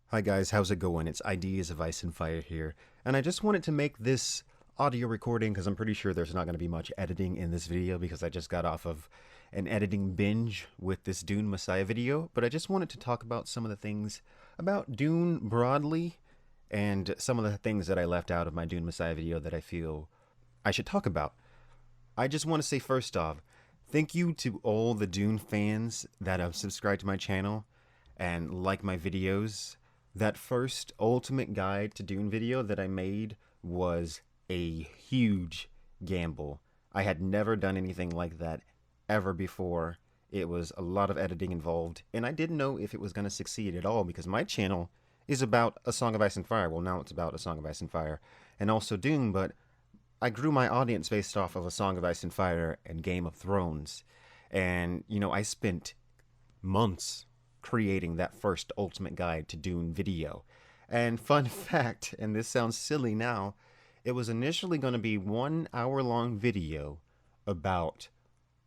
Hi guys, how's it going? It's Ideas of Ice and Fire here, and I just wanted to make this audio recording because I'm pretty sure there's not going to be much editing in this video because I just got off of an editing binge with this Dune Messiah video, but I just wanted to talk about some of the things about Dune broadly and some of the things that I left out of my Dune Messiah video that I feel I should talk about. I just want to say first off, thank you to all the Dune fans that have subscribed to my channel and like my videos. That first Ultimate Guide to Dune video that I made was a huge gamble. I had never done anything like that ever before. It was a lot of editing involved, and I didn't know if it was going to succeed at all because my channel is about A Song of Ice and Fire. Well, now it's about A Song of Ice and Fire and also Dune, but I grew my audience based off of A Song of Ice and Fire and Game of Thrones. And, I spent months creating that first Ultimate Guide to Dune video. And fun fact, and this sounds silly now, it was initially going to be 1 hour long video about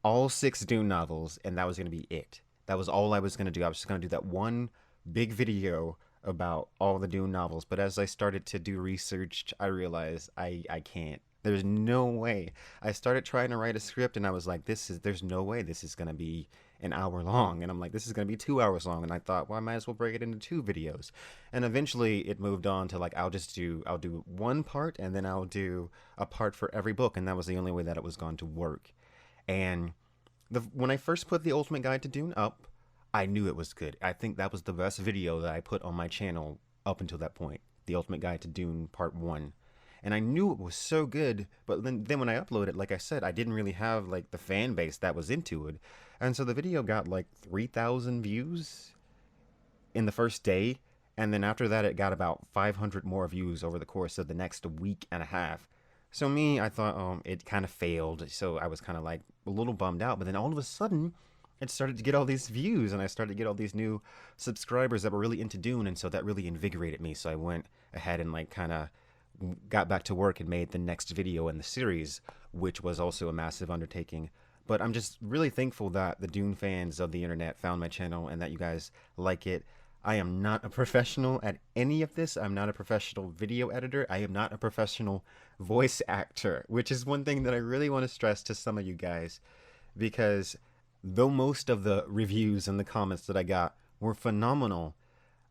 all 6 Dune novels, and that was going to be it. That was all I was going to do. I was just going to do that one big video about all the Dune novels. But as I started to do research, I realized I can't. There's no way. I started trying to write a script and I was like, there's no way this is going to be an hour long. And I'm like, this is going to be 2 hours long. And I thought, well, I might as well break it into 2 videos. And eventually it moved on to like, I'll do one part and then I'll do a part for every book. And that was the only way that it was going to work. And when I first put the Ultimate Guide to Dune up, I knew it was good. I think that was the best video that I put on my channel up until that point. The Ultimate Guide to Dune Part 1. And I knew it was so good, but then when I uploaded, like I said, I didn't really have like the fan base that was into it. And so the video got like 3,000 views in the first day, and then after that it got about 500 more views over the course of the next week and a half. So I thought, it kind of failed. So I was kind of like a little bummed out, but then all of a sudden it started to get all these views and I started to get all these new subscribers that were really into Dune, and so that really invigorated me. So I went ahead and like kind of got back to work and made the next video in the series, which was also a massive undertaking. But I'm just really thankful that the Dune fans of the internet found my channel and that you guys like it. I am not a professional at any of this. I'm not a professional video editor. I am not a professional voice actor, which is one thing that I really want to stress to some of you guys, because though most of the reviews and the comments that I got were phenomenal,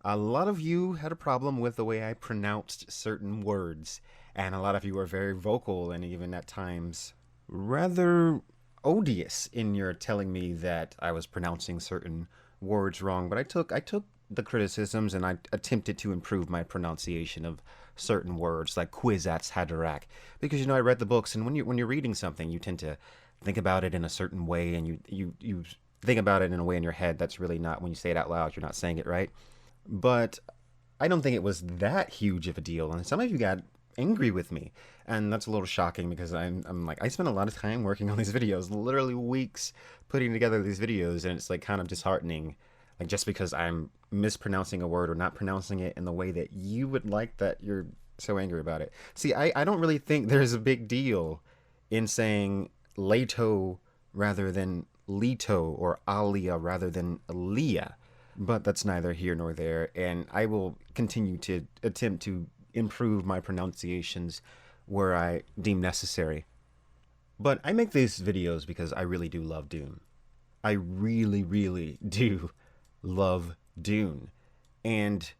a lot of you had a problem with the way I pronounced certain words, and a lot of you were very vocal and even at times rather odious in your telling me that I was pronouncing certain words wrong. But I took the criticisms and I attempted to improve my pronunciation of certain words like Kwisatz Haderach, because I read the books, and when you're reading something, you tend to think about it in a certain way, and you think about it in a way in your head that's really not, when you say it out loud, you're not saying it right. But I don't think it was that huge of a deal, and some of you got angry with me, and that's a little shocking because I'm like, I spent a lot of time working on these videos, literally weeks putting together these videos, and it's like kind of disheartening, like just because I'm mispronouncing a word or not pronouncing it in the way that you would like, that you're so angry about it. See, I don't really think there's a big deal in saying Leto rather than Leto, or Aliyah rather than Aliyah. But that's neither here nor there, and I will continue to attempt to improve my pronunciations where I deem necessary. But I make these videos because I really do love Dune. I really, really do love Dune. And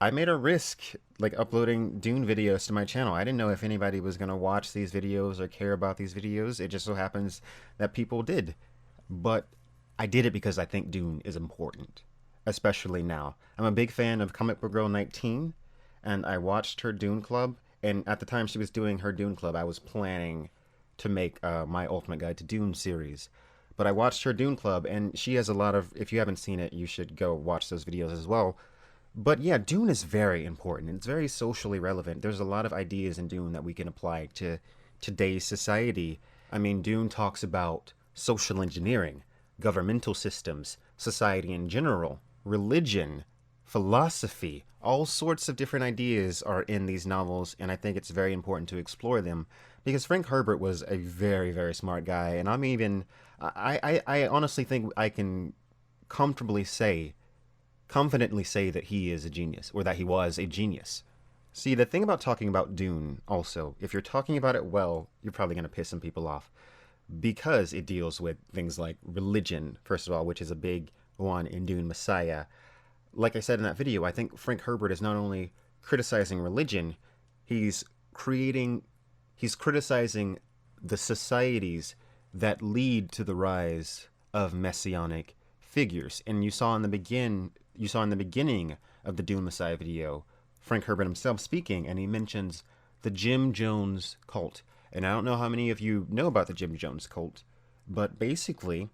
I made a risk, like, uploading Dune videos to my channel. I didn't know if anybody was going to watch these videos or care about these videos. It just so happens that people did. But I did it because I think Dune is important, especially now. I'm a big fan of Comic Book Girl 19, and I watched her Dune Club, and at the time she was doing her Dune Club, I was planning to make my Ultimate Guide to Dune series. But I watched her Dune Club, and she has a lot of, if you haven't seen it, you should go watch those videos as well. But yeah, Dune is very important. It's very socially relevant. There's a lot of ideas in Dune that we can apply to today's society. I mean, Dune talks about social engineering, governmental systems, society in general, religion, philosophy. All sorts of different ideas are in these novels, and I think it's very important to explore them because Frank Herbert was a very, very smart guy, and I honestly think I can comfortably say confidently say that he is a genius, or that he was a genius. See, the thing about talking about Dune, also, if you're talking about it well, you're probably going to piss some people off. Because it deals with things like religion, first of all, which is a big one in Dune Messiah. Like I said in that video, I think Frank Herbert is not only criticizing religion, he's criticizing the societies that lead to the rise of messianic figures. And you saw in the beginning of the Dune Messiah video, Frank Herbert himself speaking, and he mentions the Jim Jones cult. And I don't know how many of you know about the Jim Jones cult, but basically,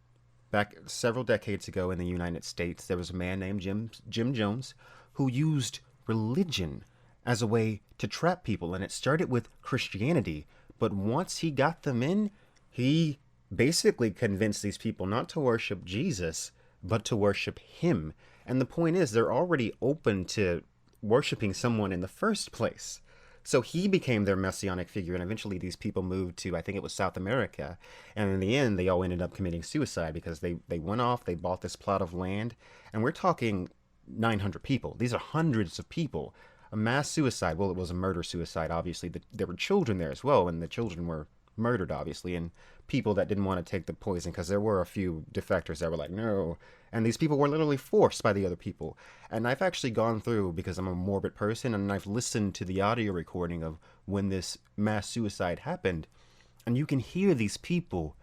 back several decades ago in the United States, there was a man named Jim Jones who used religion as a way to trap people. And it started with Christianity. But once he got them in, he basically convinced these people not to worship Jesus, but to worship him. And the point is, they're already open to worshiping someone in the first place. So he became their messianic figure, and eventually these people moved to, I think it was South America, and in the end they all ended up committing suicide because they went off, they bought this plot of land, and we're talking 900 people. These are hundreds of people. A mass suicide. Well, it was a murder-suicide, obviously. There were children there as well, and the children were murdered, obviously, and people that didn't want to take the poison, because there were a few defectors that were like, no. And these people were literally forced by the other people. And I've actually gone through, because I'm a morbid person, and I've listened to the audio recording of when this mass suicide happened, and you can hear these people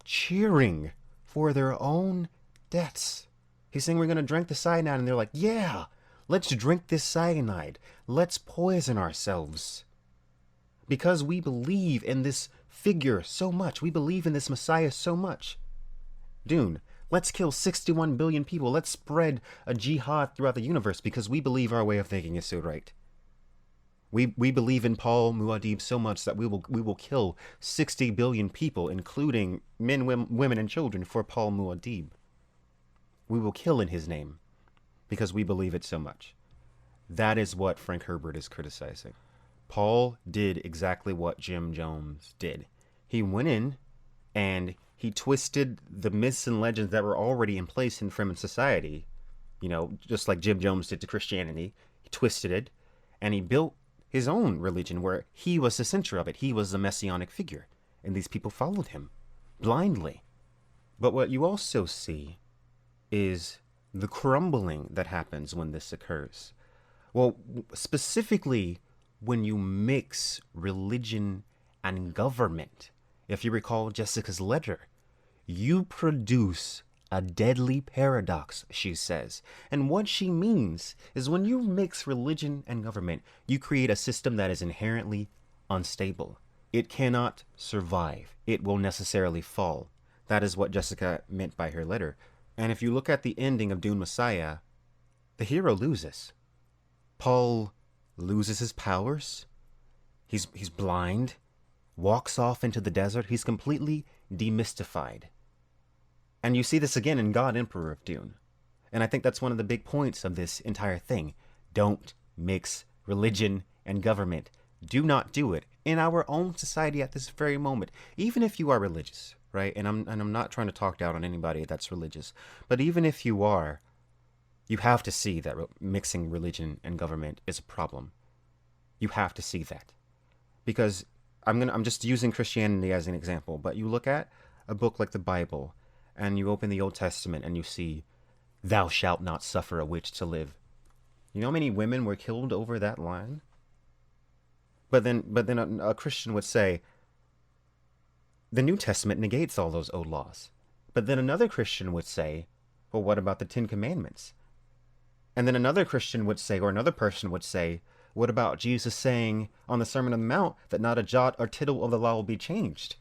cheering for their own deaths. He's saying, we're going to drink the cyanide, and they're like, yeah, let's drink this cyanide. Let's poison ourselves. Because we believe in this figure so much. We believe in this Messiah so much. Dune, let's kill 61 billion people. Let's spread a jihad throughout the universe because we believe our way of thinking is so right. We believe in Paul Muad'Dib so much that we will kill 60 billion people, including men, women, and children, for Paul Muad'Dib. We will kill in his name because we believe it so much. That is what Frank Herbert is criticizing. Paul did exactly what Jim Jones did. He went in and he twisted the myths and legends that were already in place in Fremen society, just like Jim Jones did to Christianity. He twisted it, and he built his own religion where he was the center of it. He was the messianic figure, and these people followed him blindly. But what you also see is the crumbling that happens when this occurs. Well, specifically when you mix religion and government. If you recall Jessica's letter, you produce a deadly paradox, she says. And what she means is when you mix religion and government, you create a system that is inherently unstable. It cannot survive. It will necessarily fall. That is what Jessica meant by her letter. And if you look at the ending of Dune Messiah, the hero loses. Paul loses his powers. He's blind. Walks off into the desert. He's completely demystified. And you see this again in God Emperor of Dune. And I think that's one of the big points of this entire thing. Don't mix religion and government. Do not do it in our own society at this very moment. Even if you are religious, right? And I'm not trying to talk down on anybody that's religious. But even if you are, you have to see that mixing religion and government is a problem. You have to see that. Because I'm just using Christianity as an example, but you look at a book like the Bible, and you open the Old Testament and you see, thou shalt not suffer a witch to live. You know how many women were killed over that line? But then a Christian would say, the New Testament negates all those old laws. But then another Christian would say, well, what about the Ten Commandments? And then another Christian would say, or another person would say, what about Jesus saying on the Sermon on the Mount that not a jot or tittle of the law will be changed?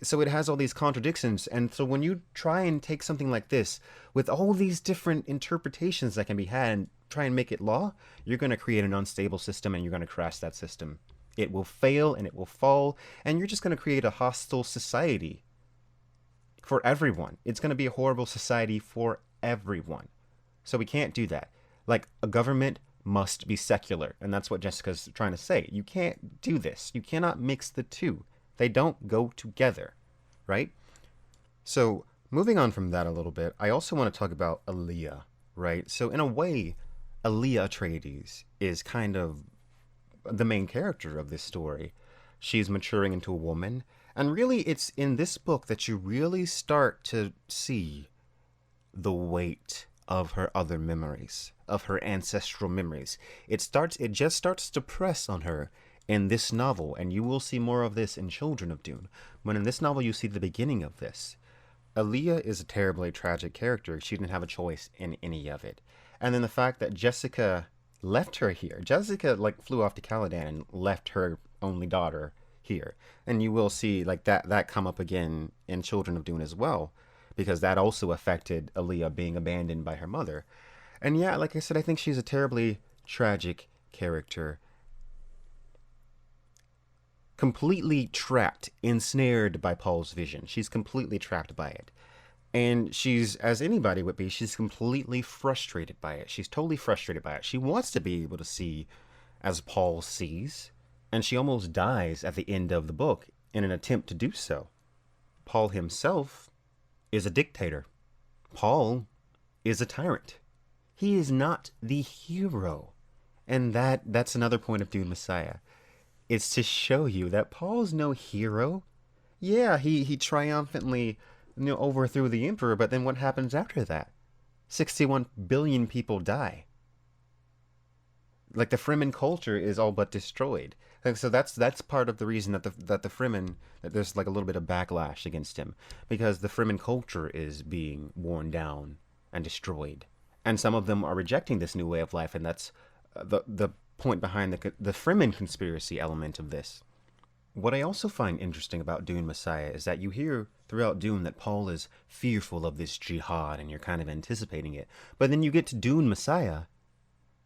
So it has all these contradictions. And so when you try and take something like this with all these different interpretations that can be had and try and make it law, you're going to create an unstable system and you're going to crash that system. It will fail and it will fall, and you're just going to create a hostile society for everyone. It's going to be a horrible society for everyone. So we can't do that. Like, a government must be secular, and that's what Jessica's trying to say. You can't do this. You cannot mix the two. They don't go together, right? So, moving on from that a little bit, I also want to talk about Aliyah. right? So in a way, Aliyah Atreides is kind of the main character of this story. She's maturing into a woman, and really it's in this book that you really start to see the weight of her other memories, of her ancestral memories. It just starts to press on her in this novel, and you will see more of this in Children of Dune. But in this novel, you see the beginning of this. Aliyah is a terribly tragic character. She didn't have a choice in any of it. And then the fact that Jessica left her here. Jessica like flew off to Caladan and left her only daughter here. And you will see like that come up again in Children of Dune as well, because that also affected Aliyah being abandoned by her mother. And yeah, like I said, I think she's a terribly tragic character, completely trapped, ensnared by Paul's vision. She's completely trapped by it. And she's, as anybody would be, she's completely frustrated by it. She's totally frustrated by it. She wants to be able to see as Paul sees, and she almost dies at the end of the book in an attempt to do so. Paul himself is a dictator. Paul is a tyrant. He is not the hero. And that's another point of Dune Messiah. It's to show you that Paul's no hero. Yeah, he triumphantly overthrew the emperor, but then what happens after that? 61 billion people die. Like the Fremen culture is all but destroyed. Like, so that's part of the reason that the Fremen, that there's like a little bit of backlash against him, because the Fremen culture is being worn down and destroyed, and some of them are rejecting this new way of life, and that's the point behind the Fremen conspiracy element of this. What I also find interesting about Dune Messiah is that you hear throughout Dune that Paul is fearful of this jihad, and you're kind of anticipating it, but then you get to Dune Messiah,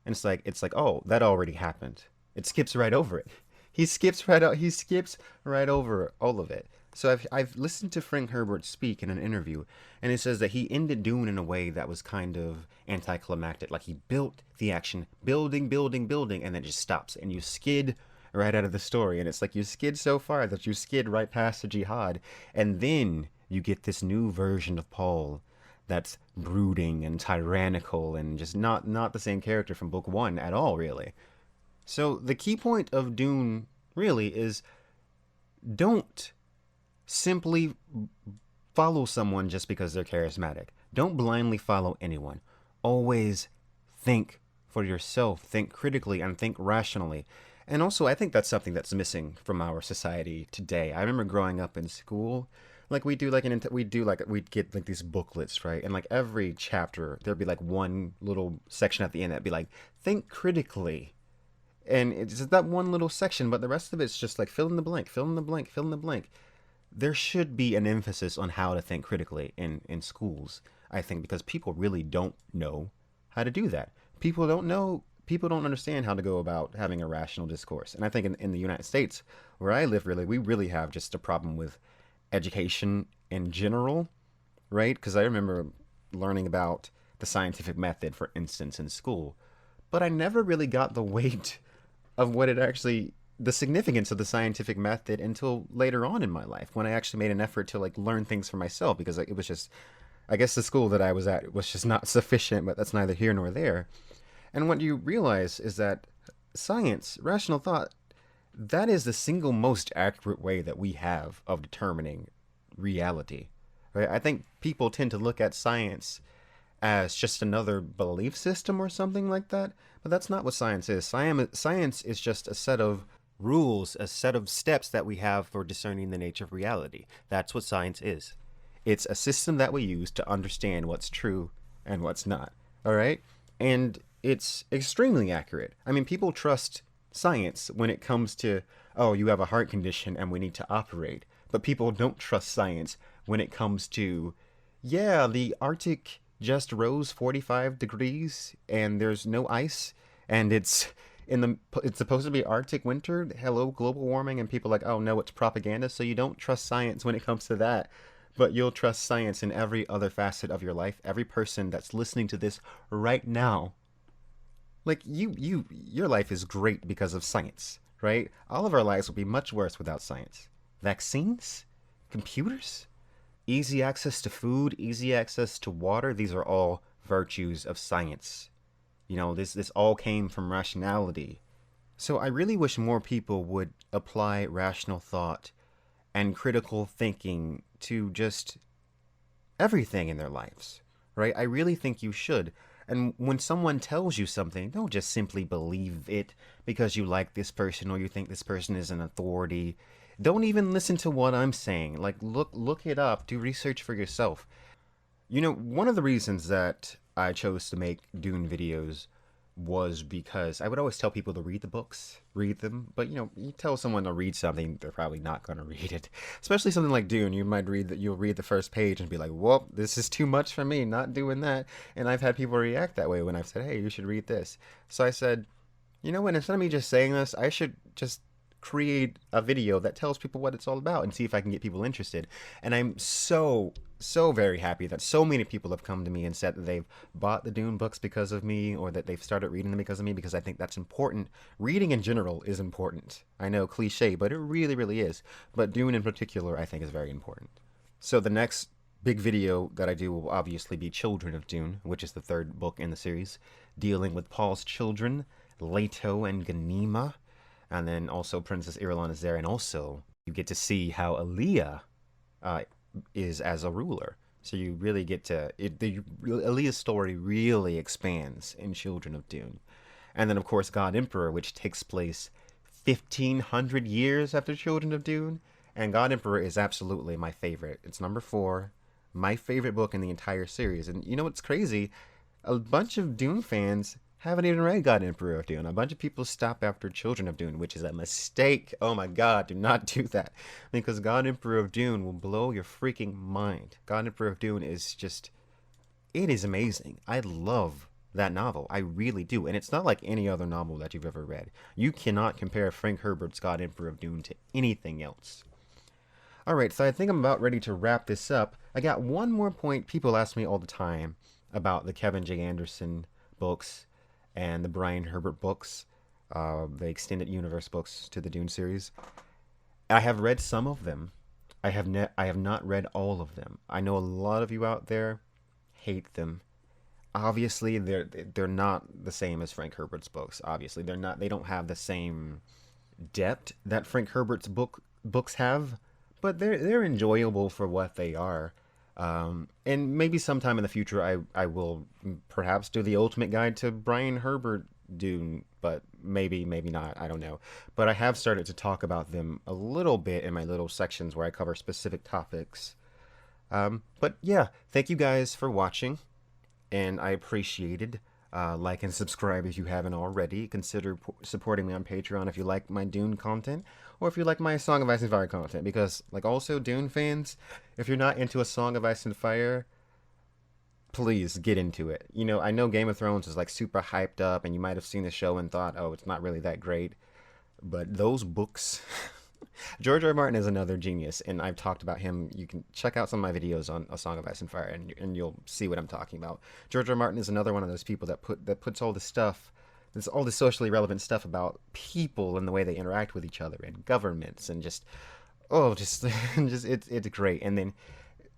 and it's like, oh, that already happened. It skips right over it. He skips right over all of it. So I've listened to Frank Herbert speak in an interview, and it says that he ended Dune in a way that was kind of anticlimactic. Like he built the action, building, and then it just stops, and you skid right out of the story. And it's like you skid so far that you skid right past the jihad, and then you get this new version of Paul that's brooding and tyrannical and just not the same character from book one at all, really. So the key point of Dune really is don't simply follow someone just because they're charismatic. Don't blindly follow anyone. Always think for yourself, think critically, and think rationally. And also, I think that's something that's missing from our society today. I remember growing up in school, like we'd get like these booklets, right? And like every chapter, there'd be like one little section at the end that'd be like, think critically. And it's just that one little section, but the rest of it's just like fill in the blank, fill in the blank, fill in the blank. There should be an emphasis on how to think critically in schools, I think, because people really don't know how to do that. People don't understand how to go about having a rational discourse. And I think in the United States, where I live, really, we really have just a problem with education in general, right? Because I remember learning about the scientific method, for instance, in school, but I never really got the weight of the significance of the scientific method until later on in my life, when I actually made an effort to like learn things for myself, because it was just, I guess the school that I was at was just not sufficient, but that's neither here nor there. And what you realize is that science, rational thought, that is the single most accurate way that we have of determining reality, right? I think people tend to look at science as just another belief system or something like that, but that's not what science is. Science is just a set of rules, a set of steps that we have for discerning the nature of reality. That's what science is. It's a system that we use to understand what's true and what's not, all right? And it's extremely accurate. I mean, people trust science when it comes to, oh, you have a heart condition and we need to operate. But people don't trust science when it comes to, yeah, the Arctic just rose 45 degrees and there's no ice and it's supposed to be Arctic winter. Hello, global warming. And people are like, oh no, it's propaganda. So you don't trust science when it comes to that. But you'll trust science in every other facet of your life. Every person that's listening to this right now, like your life is great because of science, right? All of our lives would be much worse without science. Vaccines, computers, easy access to food, easy access to water. These are all virtues of science. You know, this all came from rationality. So I really wish more people would apply rational thought and critical thinking to just everything in their lives, right? I really think you should. And when someone tells you something, don't just simply believe it because you like this person or you think this person is an authority. Don't even listen to what I'm saying. Like look it up, do research for yourself. You know, one of the reasons that I chose to make Dune videos was because I would always tell people to read the books, read them. But you know, you tell someone to read something, they're probably not going to read it. Especially something like Dune, you might read that, you'll read the first page and be like, "Well, this is too much for me, not doing that." And I've had people react that way when I've said, "Hey, you should read this." So I said, you know what? Instead of me just saying this, I should just create a video that tells people what it's all about and see if I can get people interested. And I'm so very happy that so many people have come to me and said that they've bought the Dune books because of me or that they've started reading them because of me, because I think that's important. Reading in general is important. I know, cliche, but it really, really is. But Dune in particular, I think, is very important. So the next big video that I do will obviously be Children of Dune, which is the third book in the series, dealing with Paul's children, Leto and Ganima, and then also Princess Irulan is there, and also you get to see how Aliyah is as a ruler. So you really get to Aliyah's story really expands in Children of Dune, and then of course God Emperor, which takes place 1,500 years after Children of Dune, and God Emperor is absolutely my favorite. It's number 4, my favorite book in the entire series. And you know what's crazy? A bunch of Dune fans haven't even read God Emperor of Dune. A bunch of people stop after Children of Dune, which is a mistake. Oh my god, do not do that. Because God Emperor of Dune will blow your freaking mind. God Emperor of Dune is just, it is amazing. I love that novel. I really do. And it's not like any other novel that you've ever read. You cannot compare Frank Herbert's God Emperor of Dune to anything else. Alright, so I think I'm about ready to wrap this up. I got one more point. People ask me all the time about the Kevin J. Anderson books and the Brian Herbert books, the extended universe books to the Dune series. I have read some of them. I have not read all of them. I know a lot of you out there hate them. Obviously, they're not the same as Frank Herbert's books. Obviously, they're not. They don't have the same depth that Frank Herbert's books have, but they're enjoyable for what they are. And maybe sometime in the future I will perhaps do the ultimate guide to Brian Herbert Dune, but maybe not, I don't know. But I have started to talk about them a little bit in my little sections where I cover specific topics. But yeah, thank you guys for watching, and I appreciated. Like and subscribe if you haven't already. Consider supporting me on Patreon if you like my Dune content, or if you like my Song of Ice and Fire content. Because, like, also Dune fans, if you're not into a Song of Ice and Fire, please get into it. You know, I know Game of Thrones is like super hyped up, and you might have seen the show and thought, oh, it's not really that great. But those books, George R. R. Martin is another genius, and I've talked about him. You can check out some of my videos on A Song of Ice and Fire, and you'll see what I'm talking about. George R. R. Martin is another one of those people that puts all this stuff, all this socially relevant stuff about people and the way they interact with each other and governments and just it's great. And then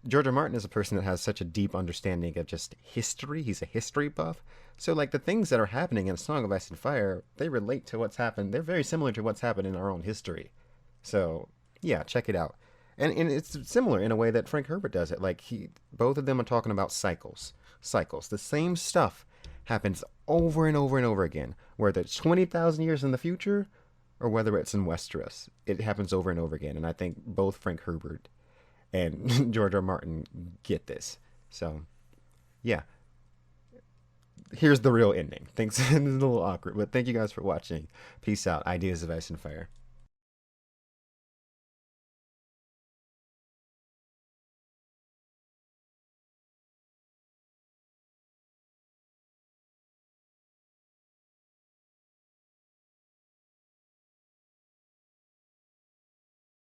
George R. R. Martin is a person that has such a deep understanding of just history. He's a history buff. So, like, the things that are happening in A Song of Ice and Fire, they relate to what's happened. They're very similar to what's happened in our own history. So, yeah, check it out. And it's similar in a way that Frank Herbert does it. Like, both of them are talking about cycles. Cycles. The same stuff happens over and over and over again. Whether it's 20,000 years in the future or whether it's in Westeros. It happens over and over again. And I think both Frank Herbert and George R. R. Martin get this. So, yeah. Here's the real ending. Thanks. It's a little awkward, but thank you guys for watching. Peace out. Ideas of Ice and Fire.